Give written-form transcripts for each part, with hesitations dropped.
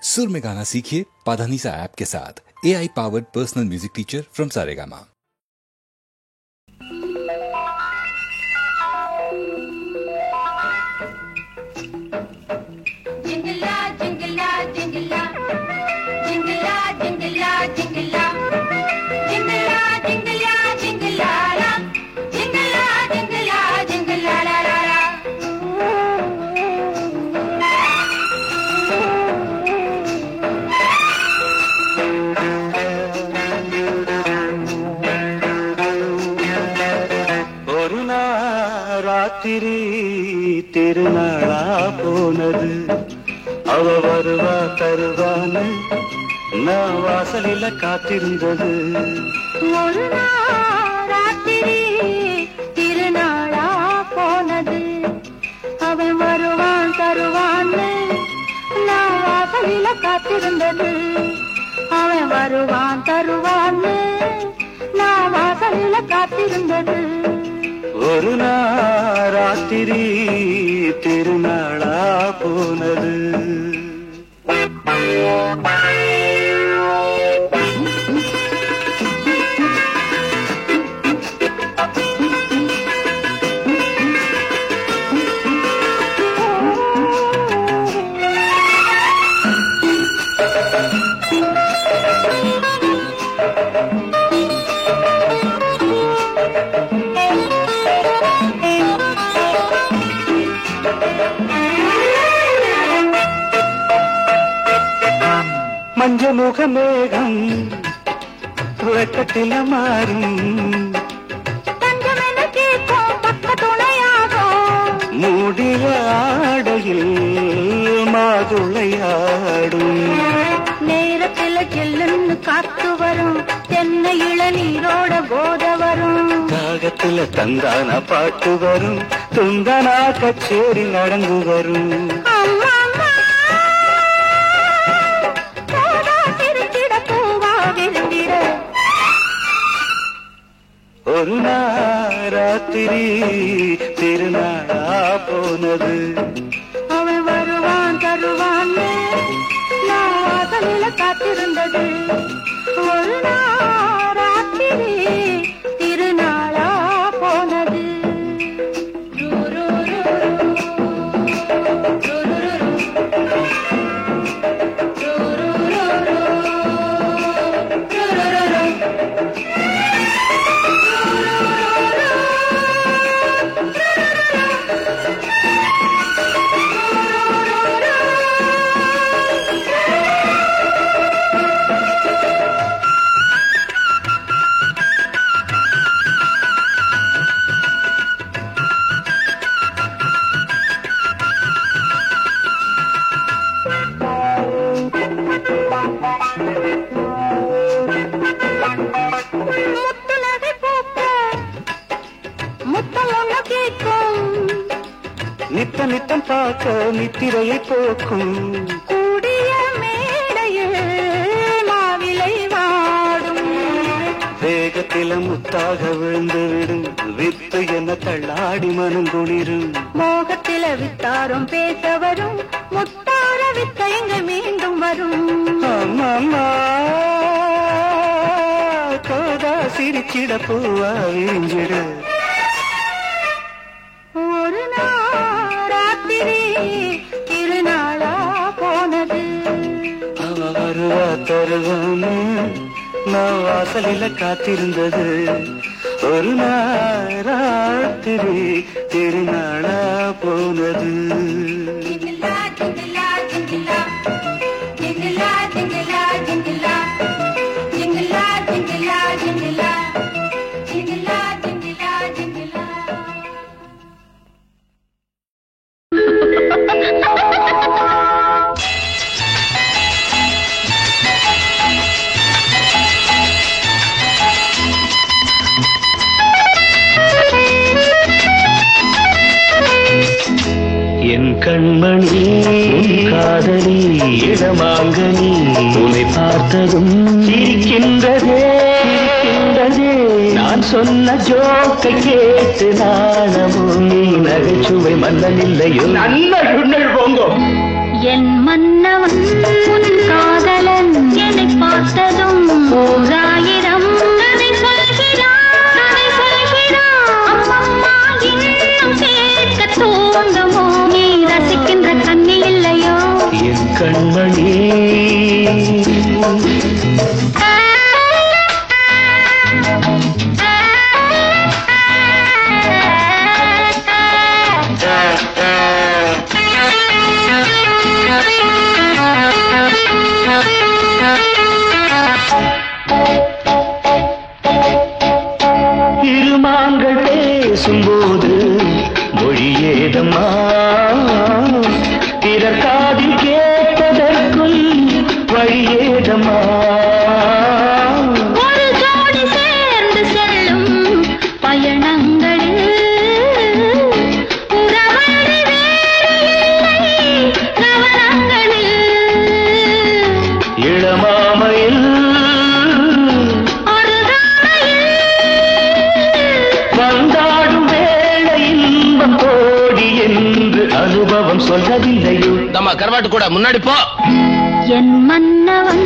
सुर में गाना सीखिए पाधानीसा ऐप के साथ। AI powered personal music teacher from Saregama. जिंगला जिंगला जिंगला जिंगला जिंगला जिंगला जिंगला जिंगला जिंगला ला जिंगला जिंगला जिंगला ला ला ला ஒரு ராத்திரி திருநாளா போனது அவ வருவா தருவான்னு நான் வாசலில காத்திருந்தது. ஒரு ராத்திரி திருநாளா போனது அவன் வருவான் தருவான்னு நான் வாசலில காத்திருந்தது. அவன் வருவான் தருவான்னு நான் வாசலில காத்திருந்தது. ஒரு ராத்திரி திருநாளா போனது. மஞ்ச முக மேகம் வெக்கத்தில மாறும் மூடிய ஆடையில் மாதுளையாடும் நேரத்தில் செல்லுன்னு காத்து வரும் தென்னை இளநீரோட போத வரும். தாகத்துல தந்தானா பாட்டு வரும் துந்தனா கச்சேரி நடந்து வரும். ஒரு ராத்திரி திருநாளா போனது அவன் வருவான் தருவான்னு நான் வாசலில காத்திருந்தது. ஒரு ராத்திரி திருநாளா போனது. நித்தம் நித்தம் பார்க்க நித்திரையை போக்கும் கூடிய மேடையில் மாவிலை வாடும் வேகத்தில முத்தாக விழுந்து விடும் வித்து என்ன தள்ளாடி மனம் குளிரும். மோகத்தில வித்தாரும் பேச வரும் முத்தார வித்த எங்க மீண்டும் வரும். அம்மா கோதா சிரிச்சிட பூவா விரிஞ்சிடு. ஒரு ராத்திரி திருநாளா போனது அவ வருவா தருவான்னு நான் வாசலில காத்திருந்தது. ஒரு ராத்திரி திருநாளா போனது. ஜிங்கிலா ஜிங்கிலா ஜிங்கிலா ஜிங்கிலா ஜிங்கிலா ஜிங்கிலா ஜிங்கிலா ஜிங்கிலா ஜிங்கிலா ஜிங்கிலா ஜிங்கிலா ஜிங்கிலா. என் கண்மணி காதலி இடமாங்கனி உன்னை பார்த்ததும் சிரிக்கின்றதே நான் சொன்ன ஜோக்கை கேட்டு நாணமும் நீ நகைச்சுவை மன்னன் இல்லையோ நல்ல போங்கோ என் மன்னவன் கண்மணி இருமாங்கள் பேசும்போது மொழியேதம்மா பிறர் காதில் கேட்பதற்கும் வழியேதம்மா ஒரு ஜோடி சேர்ந்து செல்லும் பயணங்களில் உறவழி வேறு இல்லை கவனங்களில் இளமாமையில் ஒரு தாமையில் வந்தாடும் வேளை இன்பம் கோடி என்று அனுபவம் சொல்லவில்லையோ தம்மா கருவாட்டு கூட முன்னாடி போ. என் மன்னவன்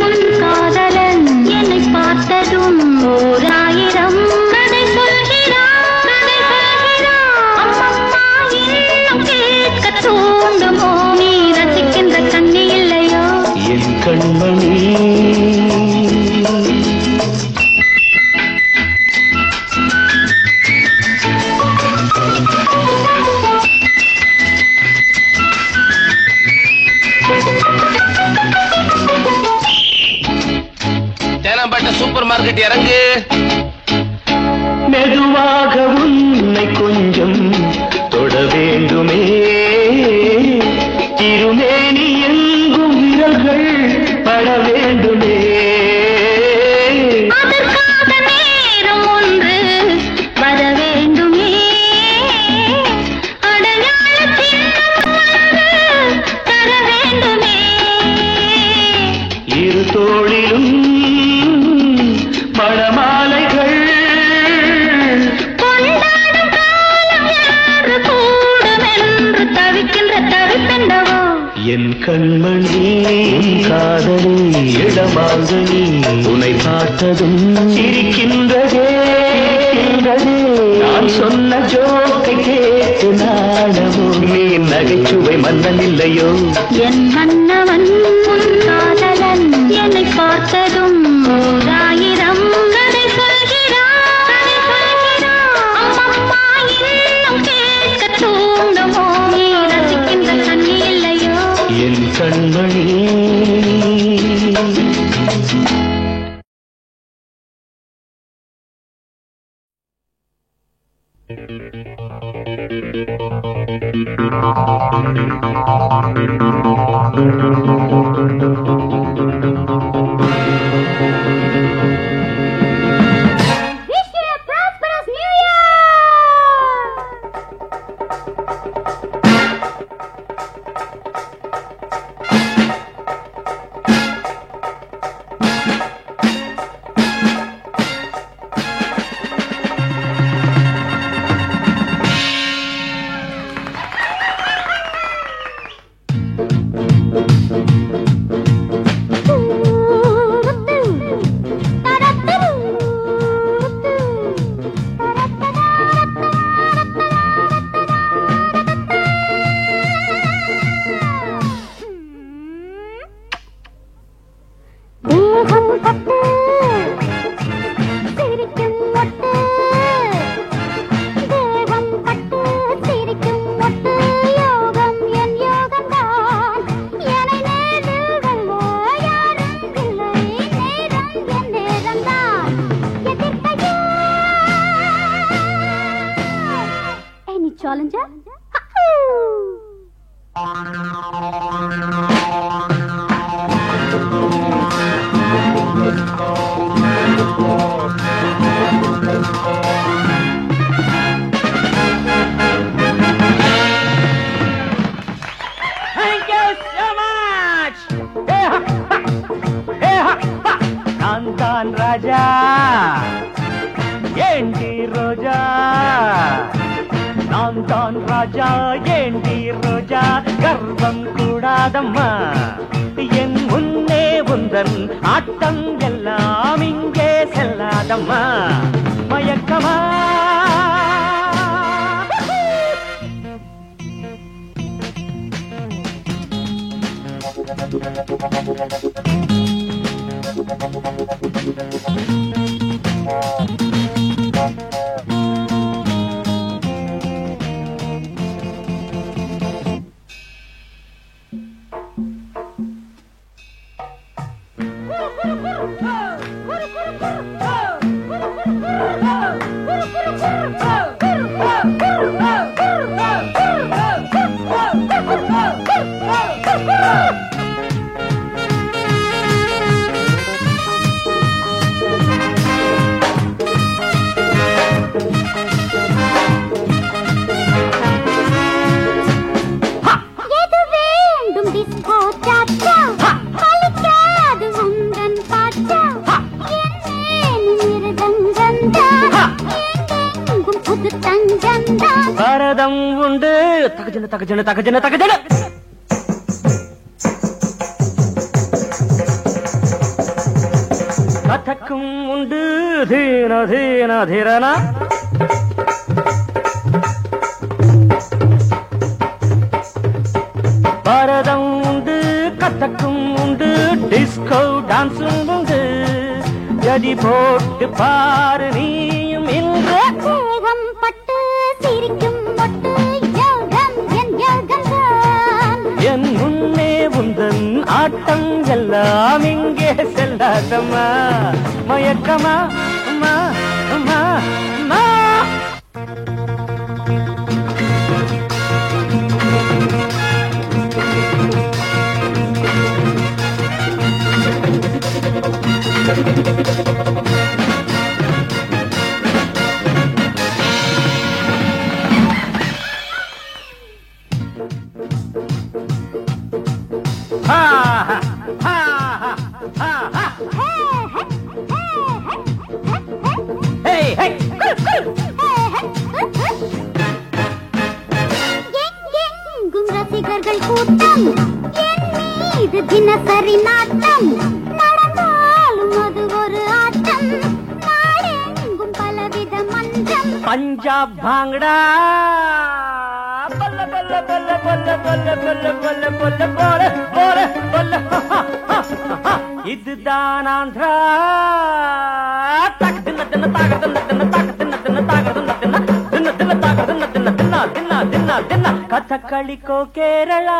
உன் காதலன் என்னை பார்த்ததும் ஓர் ஆயிரம் கதை சொல்கிறான் கதை சொல்கிறான் அம்மம்மா இன்னும் கேட்க தூண்டுமோ நீ ரசிக்கின்ற கண்ணி இல்லையோ என் கண்மணி தேனாம்பேட்டை சூப்பர் மார்க்கெட் இறங்கு. மெதுவாக உன்னை கொஞ்சம் தொட வேண்டுமே திருமேனி எங்கும் விரல்கள் பட வேண்டுமே அதற்காக நேரம் ஒன்று வர வேண்டுமே அடையாள சின்னம் ஒன்று தர வேண்டுமே இரு தோளிலும் மணமாலைகள் கொண்டாடும் காலம் யாரு கூடும் என்று தவிக்கின்ற தவிப்பெண்டவோ என் கண்மணி காதலி இடமாங்கனி உன்னை பார்த்ததும் சிரிக்கின்றதே நான் சொன்ன ஜோக்கை கேட்டு நாடமோ நீ நகைச்சுவை மன்னன் இல்லையோ என் மன்னவன் உன் காதலன் என்னை பார்த்ததும் ஓர் ஆயிரம் கதை சொல்கிறான் கதை சொல்கிறான் அம்மம்மா இன்னும் கேட்க தூண்டுமோ நீ ரசிக்கின்ற கண்ணி இல்லையோ என் கண்மணி Wish you a prosperous New Year! தேகம் பட்டு சிரிக்கும் மொட்டு தேகம் பட்டு சிரிக்கும் மொட்டு யோகம் என் யோகம்தான் என்னை நேரில் வெல்ல யாரும் இல்லை நேரம் என் நேரம்தான் எதிர்க்கையோ Any challenger? Thank you so much. நான் தான் ராஜா ஏண்டி ரோஜா நான் தான் ராஜா ஏண்டி ரோஜா கர்வம் கூடாதம்மா என் முன்னே உந்தன் ஆட்டம் எல்லாம் இங்கே செல்லாதம்மா மயக்கமா பரதம் உண்டு தகஜன தகஜன தகஜன தகஜன கதக்கும் உண்டு தீன தீன தீரனா பரதம் உண்டு கதக்கும் உண்டு டிஸ்கோ டான்ஸும் உண்டு ஜடி போட்டு பாரு நீயும் இன்று வேகம் பட்டு சிரிக்கும் மொட்டு யோகம் என் யோகம் தான் என் முன்னே உந்தன் ஆட்டம் எல்லாம் இங்கே செல்லாதம்மா மயக்கமா அம்மா அம்மா அம்மா எங்கெங்கும் ரசிகர்கள் கூட்டம் என் மீது தினசரி நாட்டம் நடந்தாலும் அது ஒரு ஆட்டம் நாடெங்கும் பலவித மன்றம் பஞ்சாப் பாங்கடா பல்ல பல்ல பல்ல பல்ல பல்ல பல்ல பல்ல பல்ல போல போல பல்ல இதுதான் ஆந்திரா தக தின்ன தின்ன தாக தின்ன தின்ன தாக தின்ன தின்ன தாக தின்ன தின்ன தின்ன தின்ன தாக தின்ன தின்ன தின்ன தின்ன தின்ன தின்ன கதகளிக்கோ கேரளா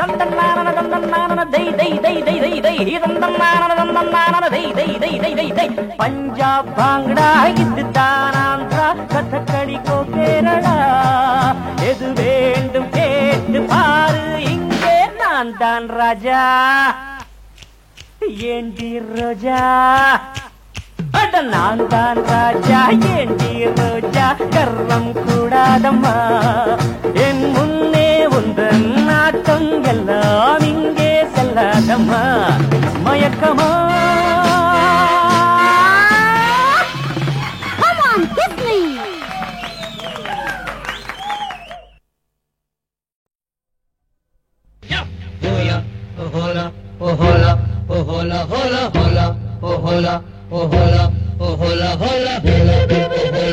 தந்தன்னான தந்தன்னான தை தை தை தை தை தை தந்தன்னான தந்தன்னான தை தை தை தை தை தை பஞ்சாப் பாங்கடா இதுதான் ஆந்திரா கதகளிக்கோ கேரளா எது வேண்டும் கேட்டு பாரு இங்கே நான் தான் ராஜா ஏண்டி ரோஜா அட நான் தான் ராஜா ஏண்டி ரோஜா கர்வம் கூடாதம்மா என் முன்னே உந்தன் நாட்டம் எல்லாம் இங்கே செல்லாதம்மா மயக்கமா Come on, kiss me. hola, oh hola, oh hola, hola, hola, oh hola, oh hola, oh hola, hola, hola,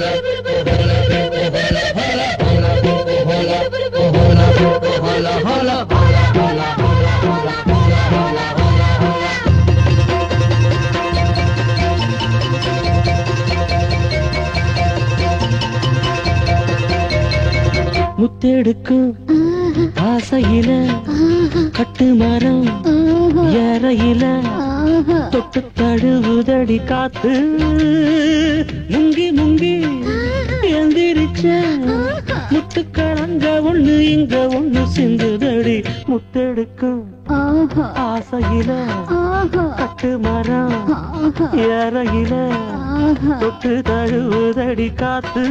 முத்தெடுக்கும் ஆசையில கட்டு மரம் ஏறையில தொட்டு தழுவுதடி காத்து முங்கி முங்கி எந்திரிச்ச முட்டுக்களங்க ஒண்ணு இங்க ஒண்ணு சிந்துதடி முத்தெடுக்கும் ஆசையில கட்டு மரம் ஏறையில தொட்டு தழுவுதடி காத்து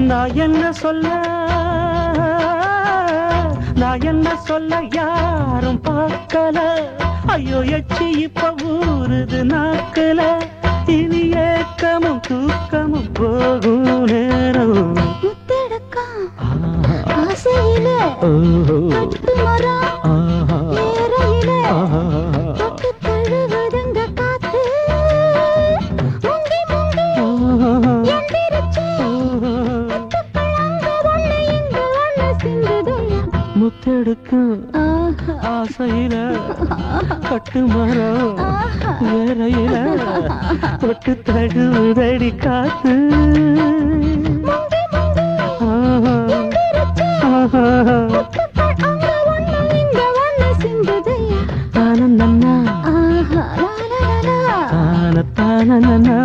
நான் என்ன சொல்ல யாரும் பார்க்கல. ஐயோ எச்சி இப்ப ஊறுது நாக்கல. இனி ஏக்கமும் தூக்கமும் போகும் நேரம். முத்தெடுக்கும் ஆசையில கட்டு மரம் நேரையில தொட்டு தழுவுதுங்க காத்து. முங்கி முங்கி எந்திரிச்சு முத்தெடுக்கும் ஆசையில கட்டு மரம் வேறையில தொட்டு தழுவுதடி காத்து. தானந்தன்னா தானத்தானன்னா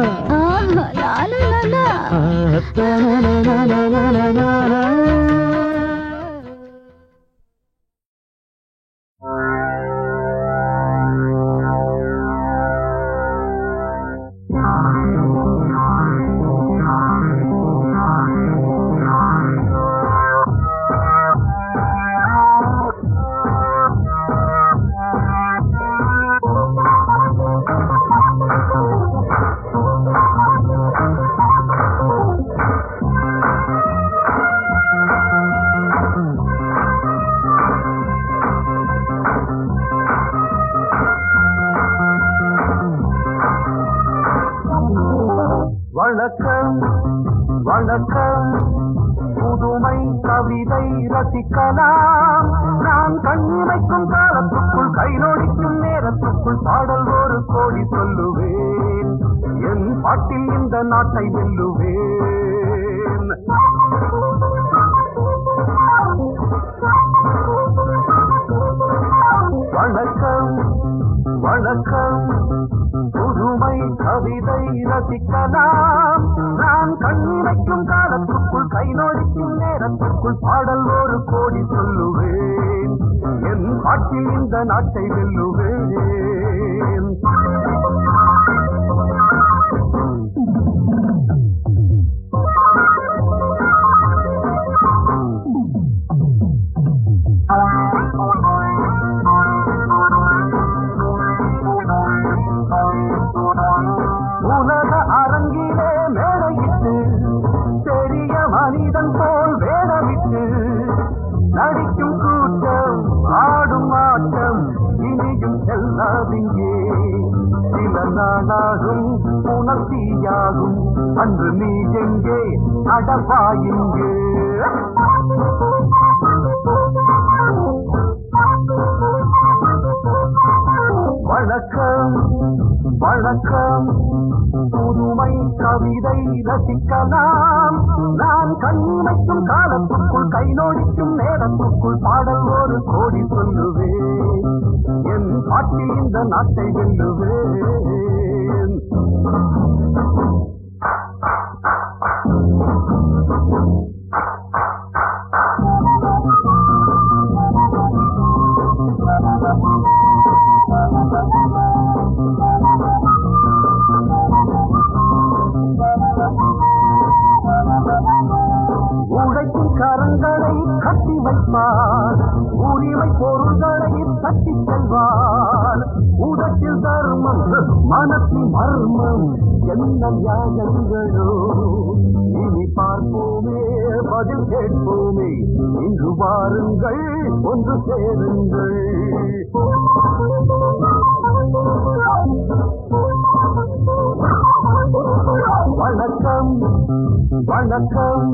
வணக்கம் வணக்கம் புதுமை கவிதை ரசிக்கலாம். நான் கண்ணிமைக்கும் காலத்துக்குள் கைநோடிக்கும் நேரத்துக்குள் பாடல் ஒரு கோடி சொல்லுவேன். என் பாட்டில் இந்த நாட்டை வெல்லுவேன். வணக்கம் வணக்கம் புதுமை கவிதை ரசிக்கலாம். நான் கண்ணிமைக்கும் காலத்துக்குள் கைநோடிக்கும் நேரத்துக்குள் பாடல் ஒரு கோடி சொல்லுவேன். என் பாட்டில் இந்த நாட்டை வெல்லுவேன். உலக அரங்கிலே மேடையிட்டு பெரிய மனிதன் போல் வேடமிட்டு நடிக்கும் கூட்டம் ஆடும் ஆட்டம் இனியும் செல்லாதிங்கே. சில நாளாகும் உணர்ச்சியாகும் அன்று நீ எங்கே அடப்பாயிங்கே. வணக்கம் வணக்கம் புதுமை கவிதை ரசிக்கலாம். நான் கண்ணிமைக்கும் காலத்துக்குள் கைநோடிக்கும் நேரத்துக்குள் பாடல் ஒரு கோடி சொல்லுவேன். என் பாட்டில் இந்த நாட்டை வெல்லுவேன். உழைக்கும் கரங்களை கட்டி வைப்பார். உரிமை பொருள்களை தட்டி செல்வார். உதட்டில் தர்மம் மனத்தின் மர்மம் என்ன நியாயங்களோ. இனி பார்ப்போமே பதில் கேட்போமே. இன்று வாருங்கள் ஒன்று சேருங்கள். வணக்கம் வணக்கம்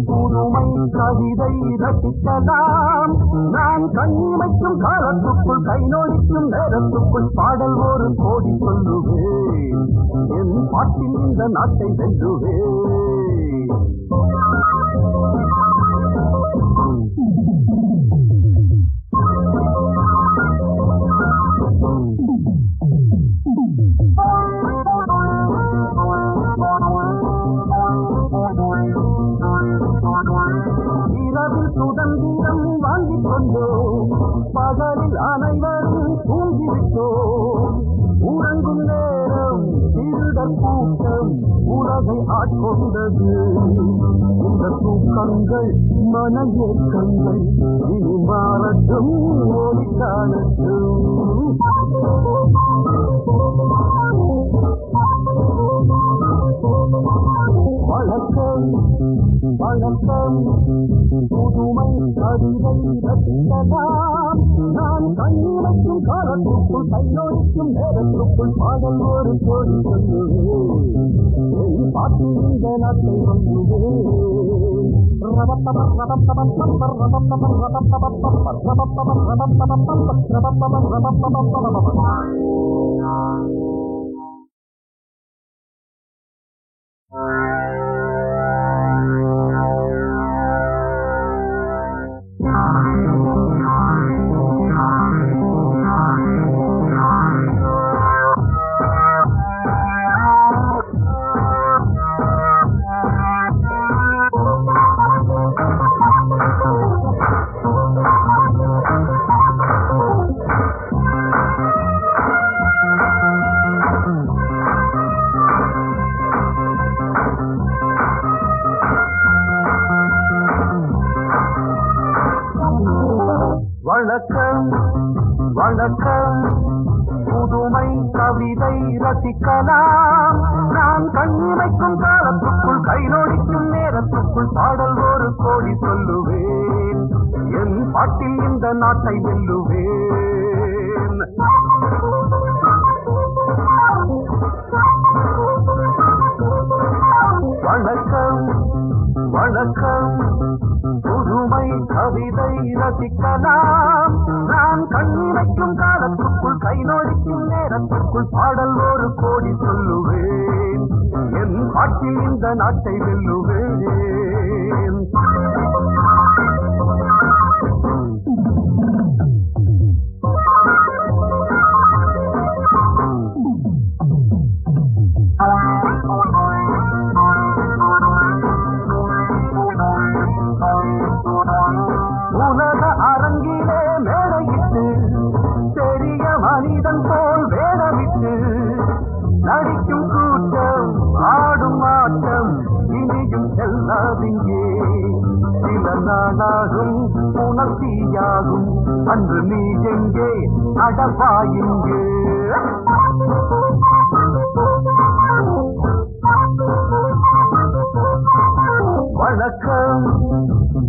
புதுமை கவிதை ரசிக்கலாம். நான் கண்ணிமைக்கும் காலத்துக்குள் கைநோடிக்கும் நேரத்துக்குள் பாடல் ஒரு கோடி சொல்லுவேன். என் பாட்டில் இந்த நாட்டை வெல்லுவேன். இரவில் சுதந்திரம் வாங்கிக் கொண்டோம். பகலில் அனைவரும் தூங்கிவிட்டோம். உறங்கும் நேரம் திருடர் கூட்டம் உலகை ஆட்கொண்டது. இந்த தூக்கங்கள் மன ஏக்கங்கள் இனி மாறட்டும் ஓடி காணட்டும். வணக்கம் வணக்கம் புதுமை கவிதை ரசிக்கலாம். நான் கண்ணிமைக்கும் காலத்துக்குள் கையொழிக்கும் நேரத்துக்குள் பாடல் ஒரு கோடி சொல்லுவேன். என் பாட்டு இந்த நாட்டை வந்துவேன். வணக்கம் வணக்கம் புதுமை கவிதை ரசிக்கலாம். நான் கண்ணிமைக்கும் காலத்துக்குள் கைநோடிக்கும் நேரத்துக்குள் பாடல் ஒரு கோடி சொல்லுவேன். என் பாட்டில் இந்த நாட்டை வெல்லுவேன். வணக்கம் வணக்கம் புதுமை கவிதை ரசிக்கலாம். நான் கண்ணிமைக்கும் காலத்துக்குள் கைநோடிக்கும் நேரத்துக்குள் பாடல் ஒரு கோடி சொல்லுவேன். என் பாட்டில் இந்த நாட்டை வெல்லுவேன். உலக அரங்கிலே மேடையிட்டு பெரிய மனிதன் போல் வேடமிட்டு நடிக்கும் கூட்டம் ஆடும் ஆட்டம் இனியும் செல்லாதிங்கே. சில நாளாகும் உணர்ச்சியாகும் அன்று நீ எங்கே அடப்பாயிங்கே. வணக்கம்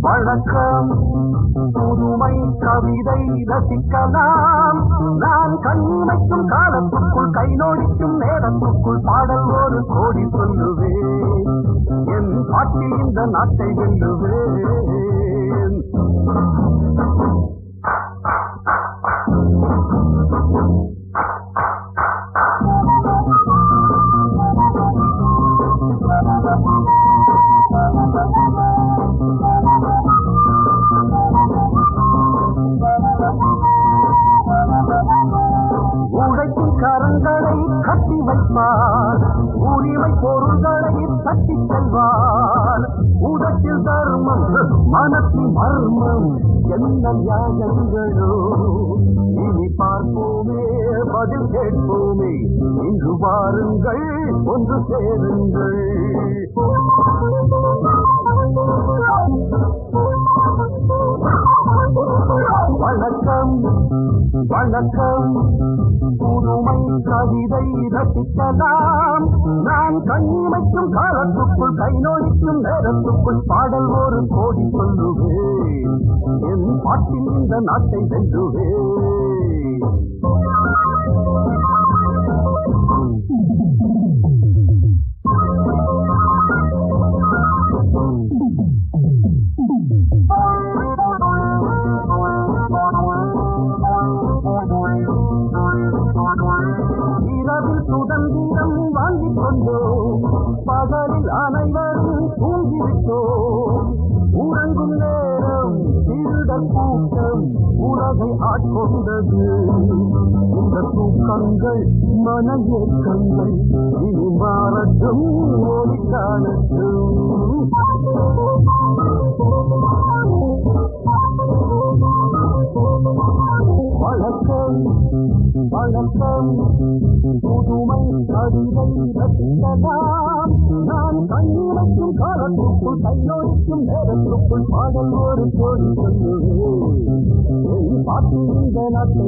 வணக்கம் புதுமை கவிதை ரசிக்கலாம். நான் கண்ணிமைக்கும் காலத்துக்குள் கைநோடிக்கும் நேரத்துக்குள் பாடல் ஒரு கோடி சொல்லுவேன். என் பாட்டில் இந்த நாட்டை வெல்லுவேன். உழைக்கும் கரங்களை கட்டி வைப்பார், உரிமை பொருள்களை தட்டி செல்வார். உதட்டில் தர்மம் மனத்தின் மர்மம் என்ன நியாயங்களோ. இனி பார்ப்போமே பதில் கேட்போமே. இன்று வாருங்கள் ஒன்று சேருங்கள். வணக்கம் வணக்கம் புதுமை கவிதை ரசிக்கலாம். நான் கண்ணிமைக்கும் காலத்துக்குள் கைநோடிக்கும் நேரத்துக்குள் பாடல் ஒரு கோடி சொல்லுவேன். என் பாட்டில் இந்த நாட்டை வெல்லுவேன். இரவில் சுதந்திரம் வாங்கிக் கொண்டோம், பகலில் அனைவரும் தூங்கிவிட்டோம். உறங்கும் நேரம் திருடர் கூட்டம் உலகை ஆட்கொண்டது. இந்த தூக்கங்கள் மன ஏக்கங்கள் இனி மாறட்டும் ஓடி காணட்டும். வணக்கம் வணக்கம் புதுமை கவிதை ரசிக்கலாம். நான் கண்ணிமைக்கும் காலத்துக்குள் கையொழிக்கும் நேரத்துக்குள் பாடல் ஒரு கோடி சொல்லுவேன் பாட்டி இந்த நாட்டை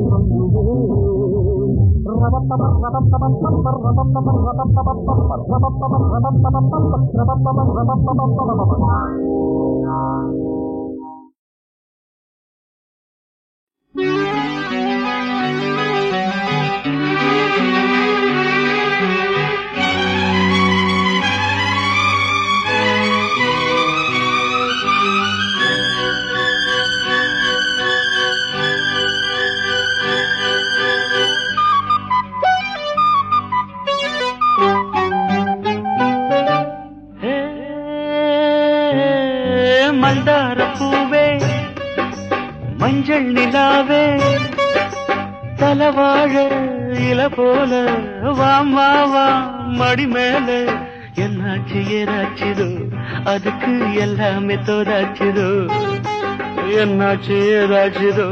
மந்தார பூவே மஞ்சள் நிலாவே தலவாழ இல போல வாமாவா மடி மேல என்னாச்சு ஏதாச்சுதோ அதுக்கு எல்லாமே தோதாச்சுதோ என்னாச்சு ஏதாச்சுதோ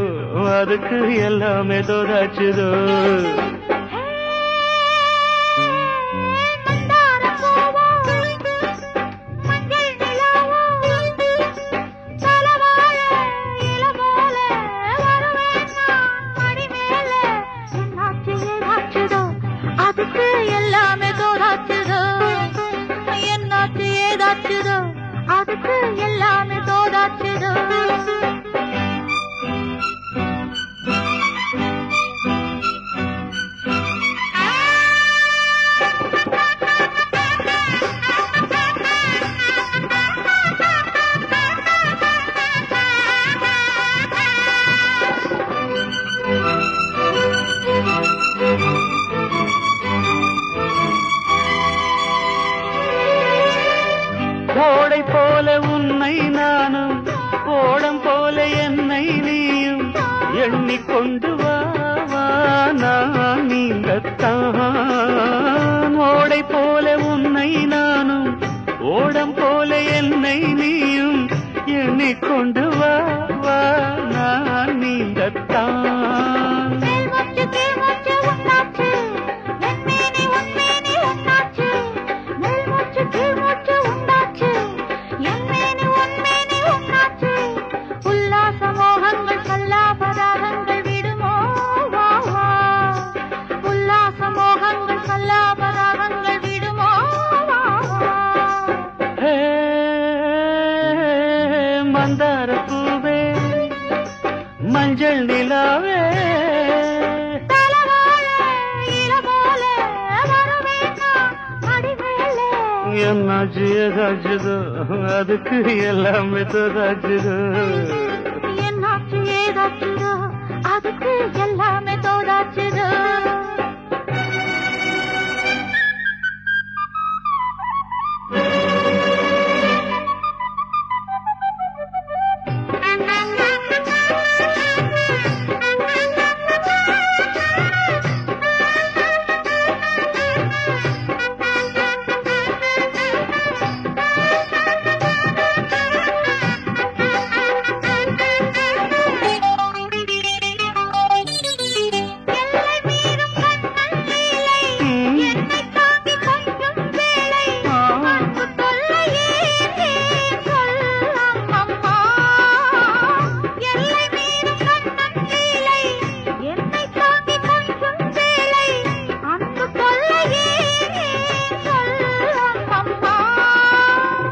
அதுக்கு எல்லாமே தோதாச்சுதோ அதுக்கு எல்லாமே தோதாச்சுதோ ஓடை போல உன்னை நானும் ஓடம் போல என்னை நீயும் எண்ணிக்கொண்டு வா நான் நீங்கத்தான் ஓடை போல உன்னை நானும் ஓடம் போல என்னை நீயும் எண்ணிக்கொண்டு வா நான் நீங்கத்தான் மந்தார பூவே மஞ்சள் நிலாவே என்னாச்சு ஏதாச்சுதோ அதுக்கு எல்லாமே தோதாச்சுதோ என்னாச்சு ஏதாச்சுதோ அதுக்கு எல்லாமே தோதாச்சுதோ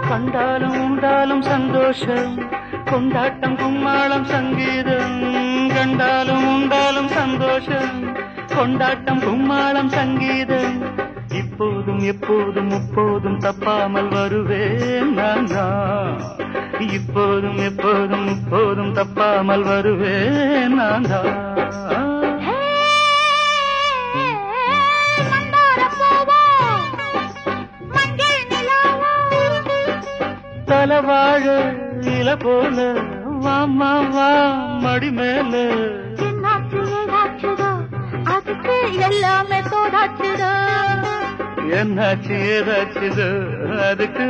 கண்டாலும் உண்டாலும் சந்தோஷம் கொண்டாட்டம் கும்மாளம் சங்கீதம் கண்டாலும் உண்டாலும் சந்தோஷம் கொண்டாட்டம் கும்மாளம் சங்கீதம் இப்போதும் எப்போதும் முப்போதும் தப்பாமல் வருவேன் நான் இப்போதும் எப்போதும் முப்போதும் தப்பாமல் வருவேன் நான் தலவாழ இல போல வாமா வா மடி மேல அதுக்கு எல்லாமே தோதாச்சுதோ என்னாச்சு ஏதாச்சுதோ அதுக்கு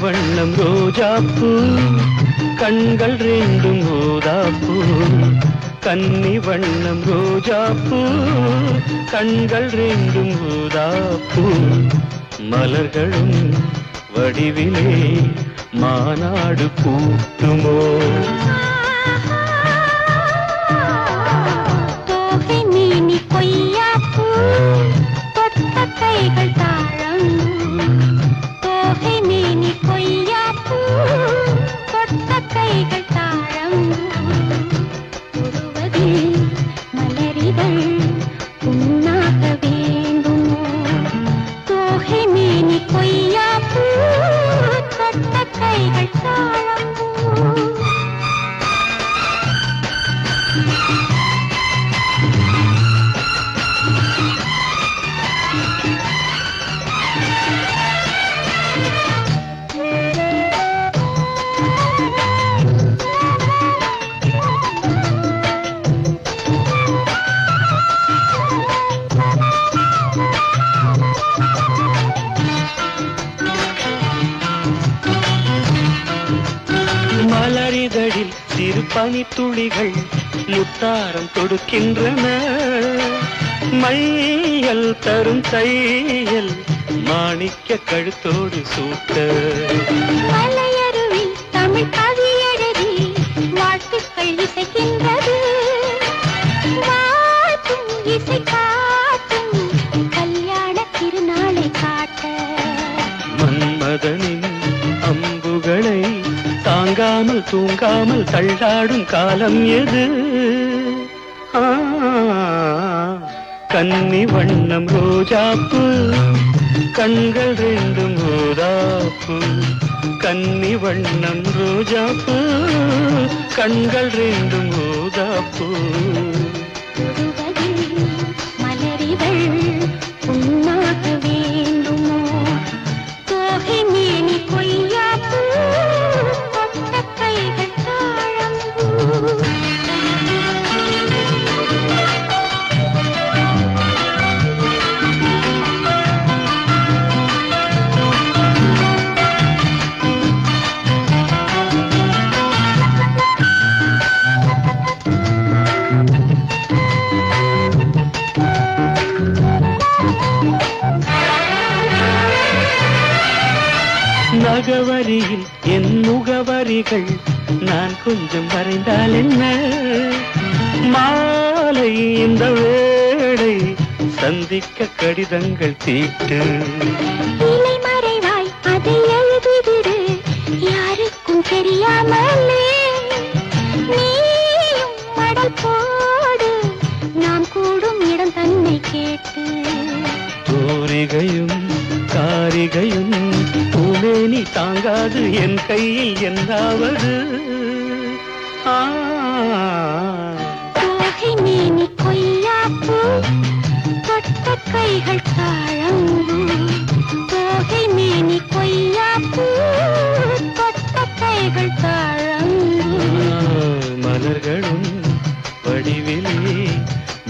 வண்ணம் ரோஜாப்பூ கண்கள் ரெண்டும் ஊதாப்பூ கன்னி வண்ணம் ரோஜாப்பூ கண்கள் ரெண்டும் ஊதாப்பூ மலர்களும் வடிவிலே மாநாடு கூட்டுமோ தோகை மேனி கொய்யாப்பூ தொட்ட கைகள் தாழம் தோகை மேனி கொய்யாப்பூ தொட்ட கைகள் தாழம் ஒருவதில் மலரிதழ் உண்ணாக வேண்டுமோ தோகை மேனி கொய்யாப்பூ தொட்ட கைகள் தாழம் மலரிதழில் சிறு பனித்துளிகள் முத்தாரம் கொடுக்கின்றன மையல் தரும் தையல் மாணிக்க கழுத்தோடு சூட்ட மலையருவி தமிழ் கவியழகி வாழ்த்துக்கள் இசைக்கின்றது வாழ்த்தும் இசை காட்டும் கல்யாண திருநாளை காட்ட மன்மதனின் அம்புகளை தாங்காமல் தூங்காமல் தள்ளாடும் காலம் எது கன்னி வண்ணம் ரோஜாப்பு கண்கள் ரெண்டும் ஊதாப்பு கன்னி வண்ணம் ரோஜாப்பு கண்கள் ரெண்டும் ஊதாப்பு ஒருவதில் மலரிதழ் உண்ணாக வேண்டுமோ தோகை மேனி கொய்யாப்பூ தொட்ட கைகள் தாழம் நகவரியில் என் முகவரிகள் நான் கொஞ்சம் வரைந்தால் என்ன மாலை இந்த வேளை சந்திக்க கடிதங்கள் தீட்டு இலை மறைவாய் அதை எழுதிவிடு யாருக்கும் தெரியாமலே நீயும் மடல் போடு நாம் கூடும் இடம் தன்னை கேட்டு தூரிகையும் காரிகையும் பூமேனி தாங்காது என் கையில் என்னாவது தோகை மேனி கொய்யாப்பூ தொட்ட கைகள் தாழம் தோகை மேனி கொய்யாப்பூ தொட்ட கைகள் தாழம் மலர்களும் வடிவிலே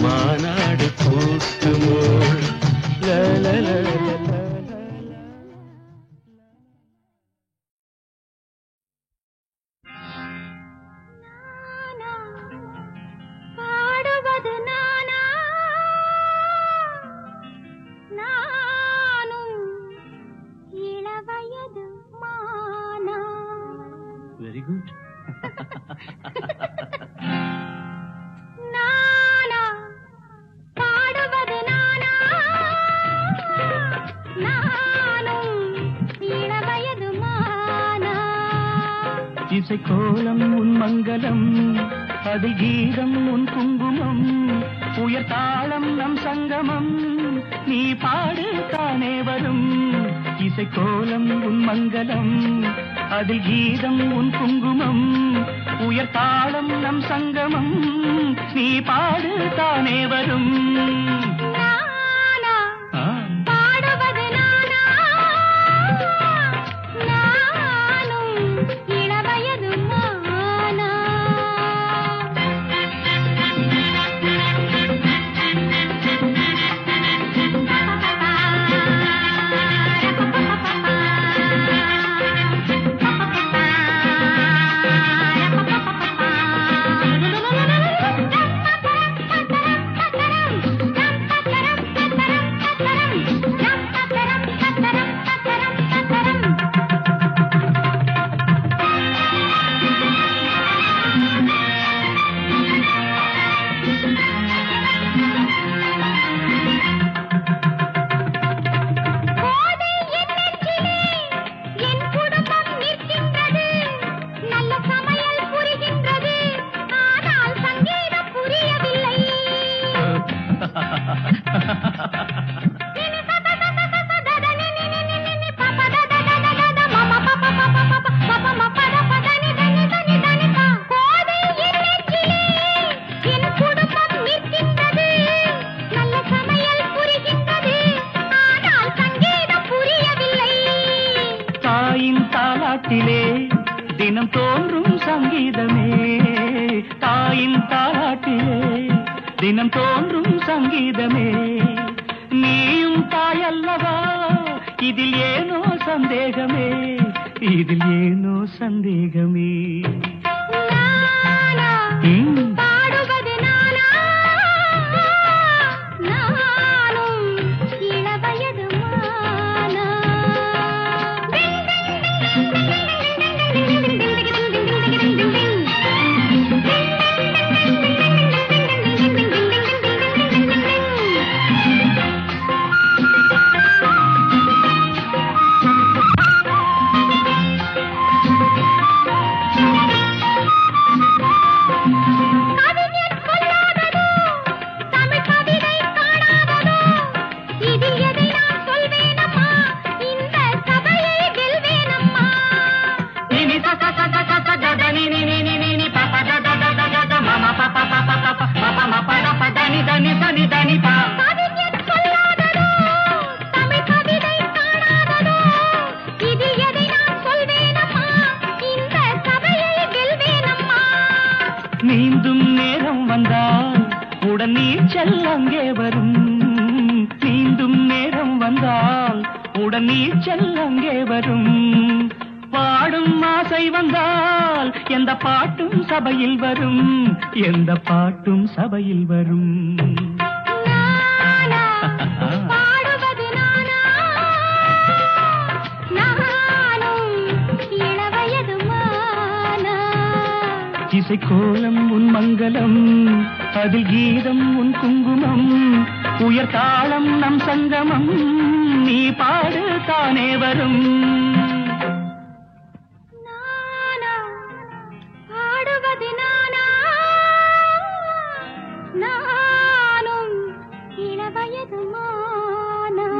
மாநாடு கூட்டுமோ பாடுவது நானா நானும் இளவயது மானா வெரி குட் நானா பாடுவது நானா நானும் இளவயது மானா இசை கோலம் உன் மங்களம் அதில் கீதம் உன் குங்குமம் உயர் தாளம் நம் சங்கமம் நீ பாடு தானே வரும் இசை கோலம் உன் மங்களம் அதில் கீதம் உன் குங்குமம் உயர் தாளம் நம் சங்கமம் நீ பாடு தானே வரும் நானா பாடுவது நானா நானும் இளவயது மானா தினம் தோன்றும் சங்கீதமே நீயும் தாயல்லவா இதில் ஏனோ சந்தேகமே இதில் ஏனோ சந்தேகமே பாடுவது நானா நானும் இளவயது மானா நீந்தும் நேரம் வந்தால் உடன் நீச்சல் அங்கே வரும் நீந்தும் நேரம் வந்தால் உடன் நீச்சல் அங்கே வரும் பாடும் ஆசை வந்தால் எந்த பாட்டும் சபையில் வரும் எந்த பாட்டும் சபையில் வரும் பாடுவது நானா நானும் இளவயது மானா இசைக்கோலம் உன் மங்களம் அதில் கீதம் உன் குங்குமம் உயர் தாளம் நம் சங்கமம் நீ பாடு தானே வரும் நானா பாடுவது நானா நானும் இளவயது மானா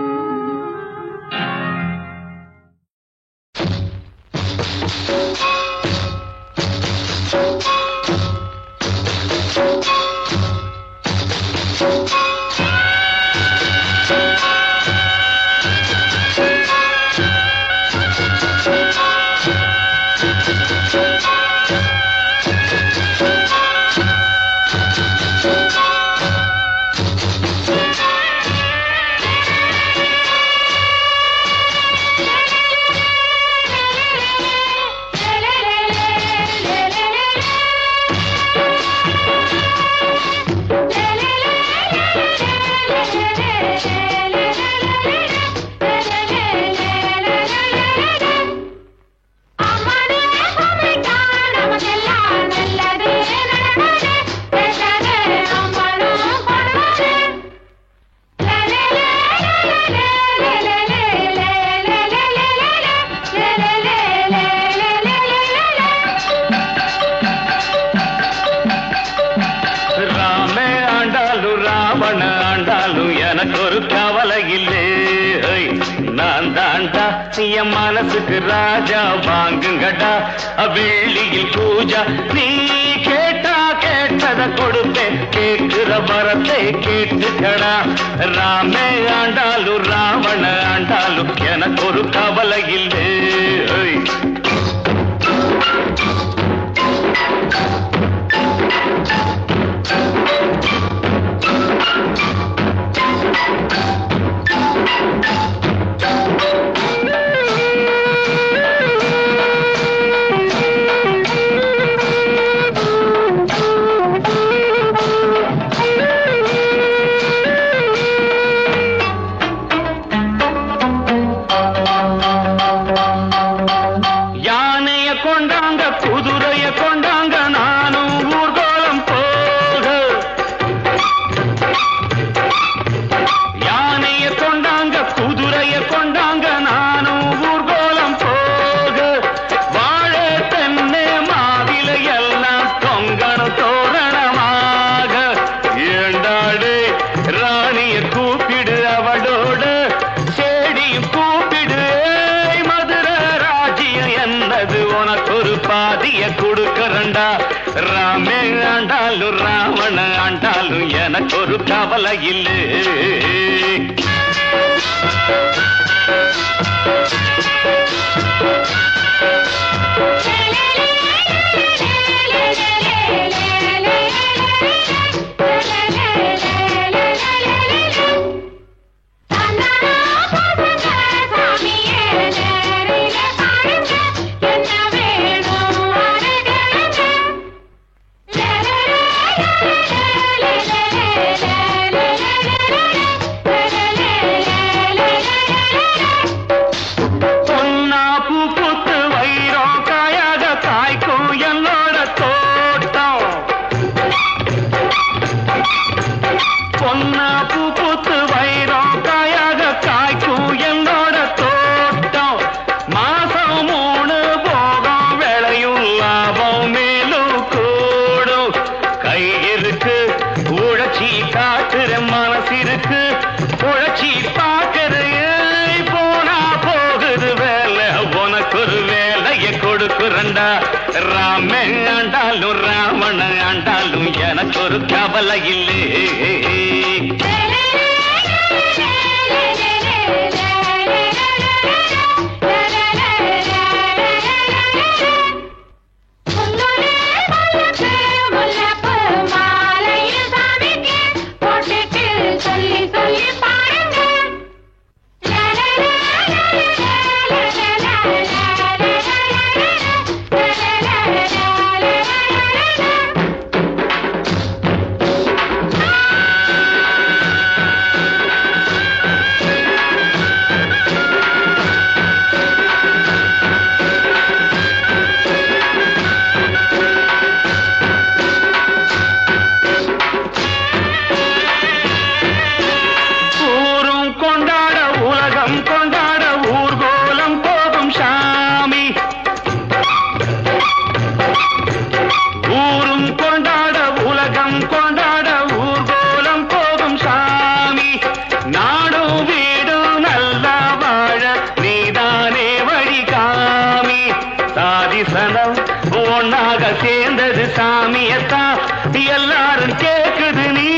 மனசுக்கு ராஜா வாங்குங்கடா வெள்ளியில் பூஜா நீ கேட்டா கேட்டத கொடுப்பேன் கேட்கிற வரத்தை கேட்டுக்கடா ராமே ஆண்டாலும் ராவண ஆண்டாலும் எனக்கு ஒரு கவலை இல்லை ராமே ஆண்டாலும் ராவண ஆண்டாலும் எனக்கு ஒரு கவலை இல்லை இருக்கு உழைச்சி காட்டுற மனசு இருக்கு உழைச்சி பார்க்கிற போனா போகுது வேலை உனக்கு ஒரு வேலைய கொடுக்குறண்டா ராமே ஆண்டாலும் ராவண ஆண்டாலும் எனக்கு ஒரு கவலை இல்லை ஒன்னாக சேர்ந்தது சாமியத்தான் எல்லாரும் கேக்குது நீ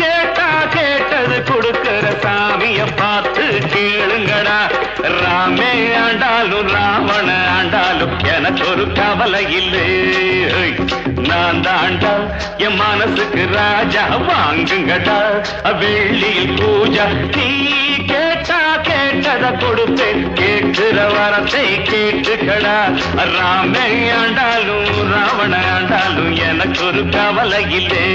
கேட்டா கேட்டது கொடுக்கிற சாமிய பார்த்து கேளுங்கடா ராமே ஆண்டாலும் ராவண ஆண்டாலும் எனக்கு ஒரு கவலை இல்லை நான் தாண்டா என் மனசுக்கு ராஜா வாங்குங்கடா வெள்ளியில் பூஜா நீ கேட்டா கேட்டத கொடுப்பேன் கேட்கிற வரத்தை கேட்டுக்கடா ராமே ஆண்டாலும் ராவண ஆண்டாலும் எனக்கு ஒரு கவலை இல்லை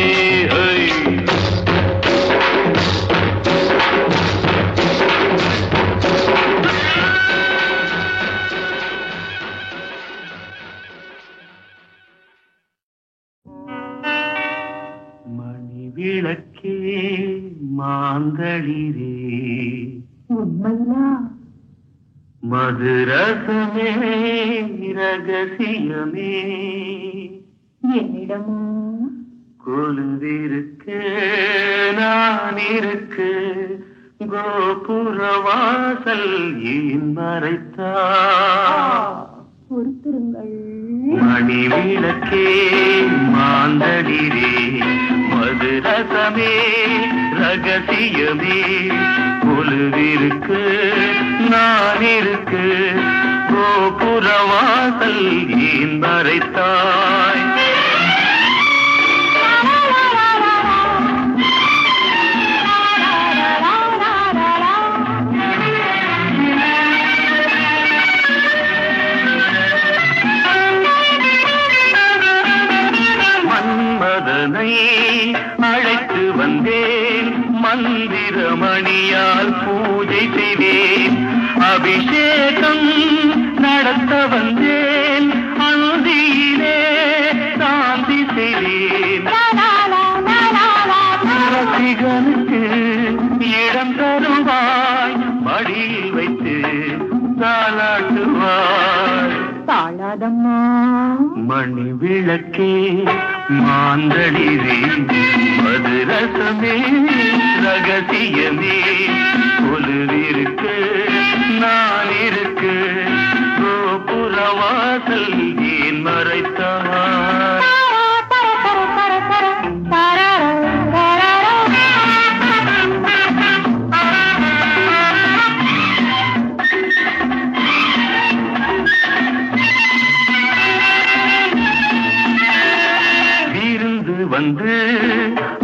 மணி விளக்கே மாந்தளிரே உண்மையா மதுரசமே ரகசியமே என்னிடமோ கொலுவிருக்கு நான் இருக்கு கோபுரவாசல் ஏன் மறைத்தா பொறுத்திருங்கள் மணி விளக்கே மாந்தளிரே மதுரசமே ரகசியமே கொலுவிருக்கு நான் இருக்கு கோபுரவாசல் ஏன் மறைத்தாய் மன்மதனை அழைத்து வந்தேன் மந்திரமணியால் பூஜை செய்தேன் அபிஷேகம் நடத்த வந்தேன் அந்தியிலே சாந்தி செய்தேன் ரசிகனுக்கு இடம் தருவாய் மடியில் வைத்து தாலாட்டுவாய் தாழாதம்மா மணி விளக்கே மாந்தளிரே மதுரசமே ரகசியமே கொலுவிருக்கு நான் இருக்கு கோபுரவாசல் ஏன் மறைத்தாய் வந்து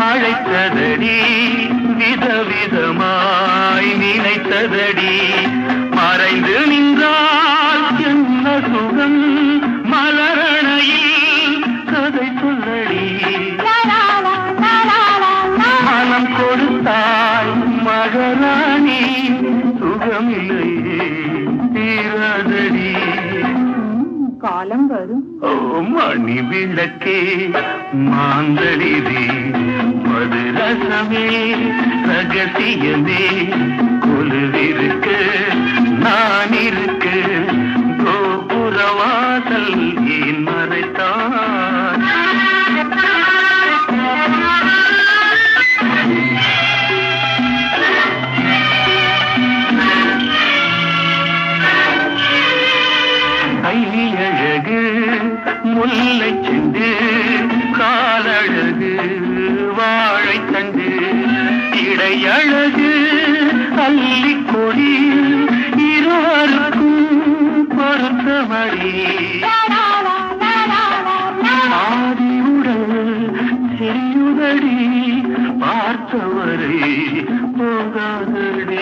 அழைத்ததடி விதவிதமாய் நினைத்ததடி மறைந்து நின்றால் என்ன சுகம் மலரணையில் கதை சொல்லடி மனம் கொடுத்தாய் மகராணி சுகமில்லையே தீராதடி காலம் வரும் மணி விளக்கே மாந்தளிரே மதுரசமே ரகசியமே கொலுவிருக்கு நான் இருக்கு கோபுரவாசல் ஏன் மறைத்தான் இணை அழகு அல்லிக்கொடி இருவருக்கும் பொருத்தமடி ஆதியுடல் தெரியுதடி பார்த்தவரை போகாதடி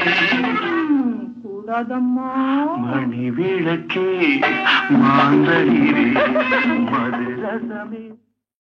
மணி விளக்கே மாந்தளிரே மதுரசமே